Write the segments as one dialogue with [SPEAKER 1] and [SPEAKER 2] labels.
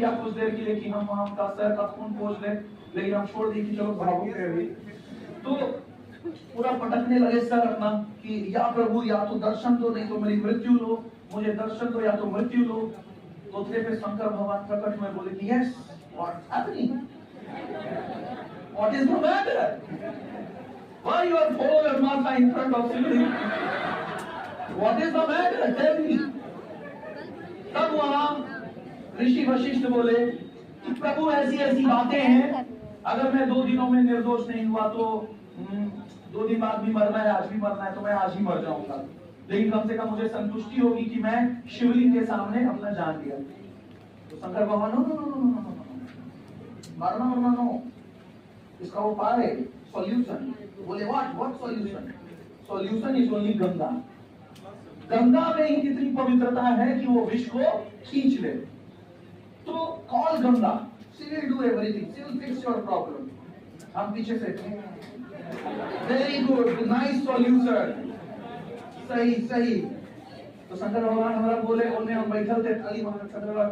[SPEAKER 1] किया कुछ देर के लिए कि हम वहां का सर का खून पोंछ ले, लेकिन हम छोड़ दिए कि चलो भागोगे अभी। तो पूरा पटकने लगे सर अपना कि या प्रभु या तो दर्शन दो, नहीं तो मेरी मृत्यु लो, मुझे दर्शन दो या तो मृत्यु लो। तो उतरे पे शंकर भगवान प्रकट हुए, बोले कि yes what's happening, what is the matter, why you are following your mata in front of Shivling, what is the matter, tell me. तब वहां ऋषि वशिष्ठ बोले कि प्रभु ऐसी ऐसी बातें हैं, अगर मैं 2 दिनों में निर्दोष नहीं हुआ तो 2 दिन बाद भी मरना है, आज भी मरना है, तो मैं आज ही मर जाऊंगा, लेकिन कम से कम मुझे संतुष्टि होगी कि मैं शिवलिंग के सामने अपना जान दिया। तो शंकर भगवान no no no no no no, मरना मरना नो, इसका उपाय है, सॉल्यूशन। बोले what solution, solution is only Ganga. Ganga में ही इतनी पवित्रता है कि वो विश्व को खींच ले। तो call Ganga, she will do everything, she will fix your problem. हम पीछे से वेरी गुड, नाइस सॉल्यूशन, सही सही। तो शंकर भगवान हमारा बोले, उन्हें हम बैठल थे थाली में, शंकर भगवान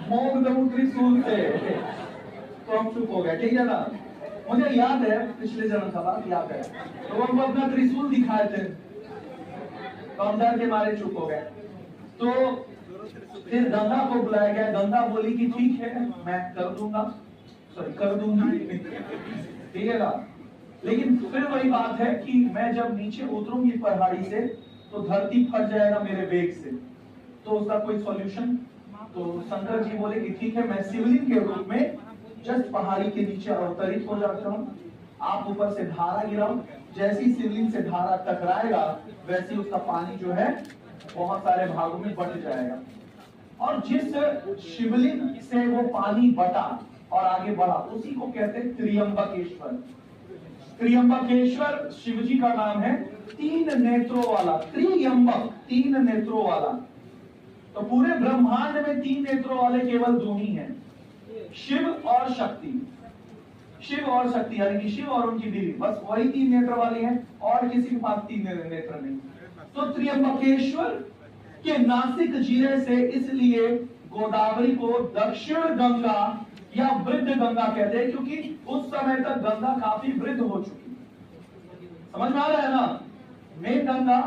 [SPEAKER 1] मोग दऊ त्रिशूल से, तो हम चुप हो गए, ठीक है ना। मुझे याद है पिछले जन्म का बात याद है, तो हमको अपना त्रिशूल दिखाए थे, तो हम डर के मारे चुप हो गए। तो फिर गंगा को बुलाया गया, गंगा बोली कि ठीक है मैं कर दूंगा, सॉरी कर दूंगी, ठीक है ना। लेकिन फिर वही बात है कि मैं जब नीचे उतरूंगी पहाड़ी से तो धरती फट जाएगा मेरे वेग से, तो उसका कोई सॉल्यूशन। तो शंकर जी बोले कि ठीक है मैं शिवलिंग के रूप में जस्ट पहाड़ी के नीचे अवतरित हो जाता हूँ, आप ऊपर से धारा गिराओ, जैसी शिवलिंग से धारा टकराएगा वैसे उसका पानी जो है बहुत सारे भागों में बट जाएगा। और जिस शिवलिंग से वो पानी बटा और आगे बढ़ा उसी को कहते हैं त्र्यंबकेश्वर। त्र्यंबकेश्वर शिव जी का नाम है, 3 नेत्रों वाला, त्रियंबक 3 नेत्रों वाला। तो पूरे ब्रह्मांड में 3 नेत्रों वाले केवल 2 ही हैं, शिव और शक्ति। शिव और शक्ति यानी कि शिव और उनकी बीवी, बस वही 3 नेत्र वाले हैं, और किसी के पास 3 नेत्र नहीं। तो त्र्यंबकेश्वर के नासिक जिले से इसलिए गोदावरी को दक्षिण गंगा या वृद्ध गंगा कहते हैं, क्योंकि उस समय तक गंगा काफी वृद्ध हो चुकी। समझ में आ रहा है ना, मेन गंगा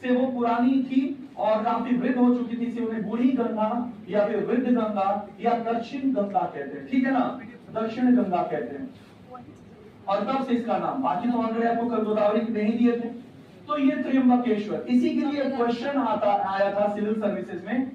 [SPEAKER 1] से वो पुरानी थी और काफी वृद्ध हो चुकी थी, इसे उन्हें बूढ़ी गंगा या फिर वृद्ध गंगा या दक्षिण गंगा कहते हैं, ठीक है ना, दक्षिण गंगा कहते हैं। और तब से इसका नाम, बाकी तो ऑलरेडी आपको कल गोदावरी नहीं दिए थे। तो ये त्र्यंबकेश्वर, इसी के लिए क्वेश्चन आया था सिविल सर्विसेज में